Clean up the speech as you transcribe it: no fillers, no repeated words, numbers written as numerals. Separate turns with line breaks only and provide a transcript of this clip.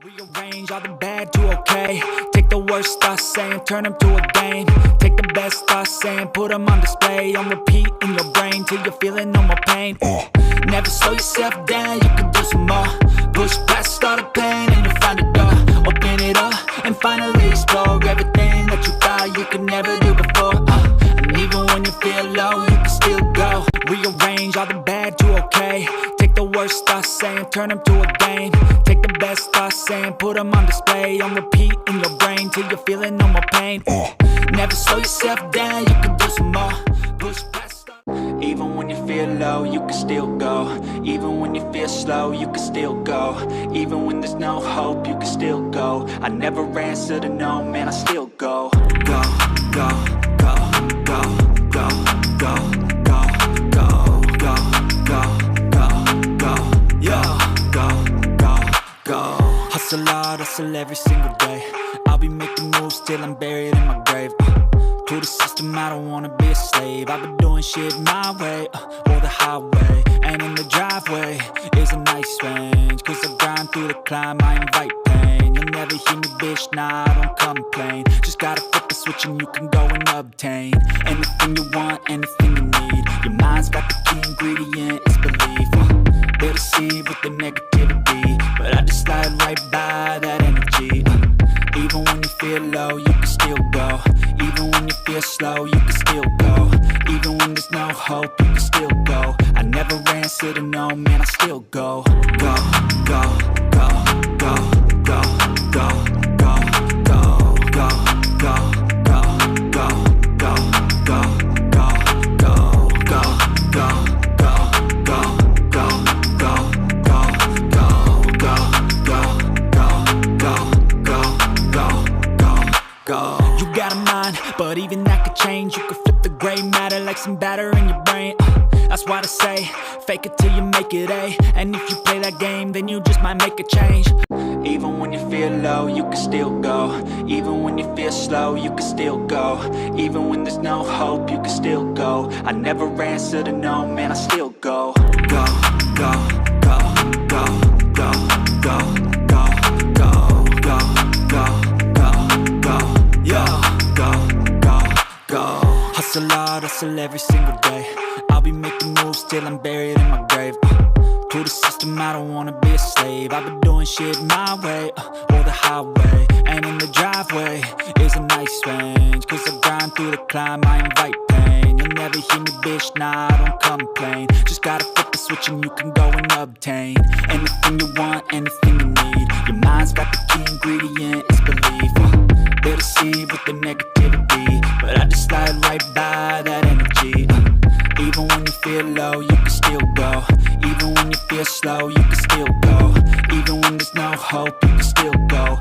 Rearrange all the bad to okay. Take the worst thoughts saying, turn them to a game. Take the best thoughts saying, put them on display. On repeat in your brain till you're feeling no more pain. Never slow yourself down, you can do some more. Push past all the pain and you'll find a door. Open it up and finally explore everything that you thought you could never do before. And even when you feel low, you can still go. Rearrange all the bad to okay. Take the worst thoughts saying, turn them to a game. Take the best thoughts saying, put them on display. On repeat in your brain till you're feeling no more pain. Never slow yourself down, you can do some more. Push past. Even when you feel low, you can still go. Even when you feel slow, you can still go. Even when there's no hope, you can still go. I never answer to no, man, I still go. Go, go, go, go, go, go, go, go, go, go, go, go, go. Hustle hard, hustle every single day. I'll be making moves till I'm buried in my grave. To the system, I don't wanna be a slave. I've been doing shit my way, or the highway. And in the driveway is a nice range. Cause I grind through the climb, I invite pain. You'll never hear me, bitch, nah, I don't complain. Just gotta flip the switch and you can go and obtain anything you want, anything you need. Your mind's got the key ingredient, it's belief. They'll deceive with the negativity, but I just slide right by that energy. Even when you feel low, you can still go. Even when you feel slow, you can still go. Even when there's no hope, you can still go. I never answer to no, man, I still go. Go, go, go, go, go, go, go, go, go, go, go, go, go, go, go, go, go, go. You got a mind, but even that could change. You could flip the gray matter like some batter in your brain. That's why I say, fake it till you make it A. And if you play that game, then you just might make a change. Even when you feel low, you can still go. Even when you feel slow, you can still go. Even when there's no hope, you can still go. I never answer to no, man, I still go. Go, go, go, go, go, go, go, go, go, go, go, go, go, go, go. Hustle hard, hustle every single day. I'll be making moves till I'm buried in my grave. To the system, I don't wanna be a slave. I've been doing shit my way, or the highway. And in the driveway is a nice range. Cause I grind through the climb, I invite pain. You'll never hear me, bitch, nah, I don't complain. Just gotta flip the switch and you can go and obtain anything you want, anything you need. Your mind's got the key ingredient, it's belief. They'll deceive with the negativity, but I just slide right by that energy. Even when you feel low, you can still go. Even when you feel slow, you can still go. Even when there's no hope, you can still go.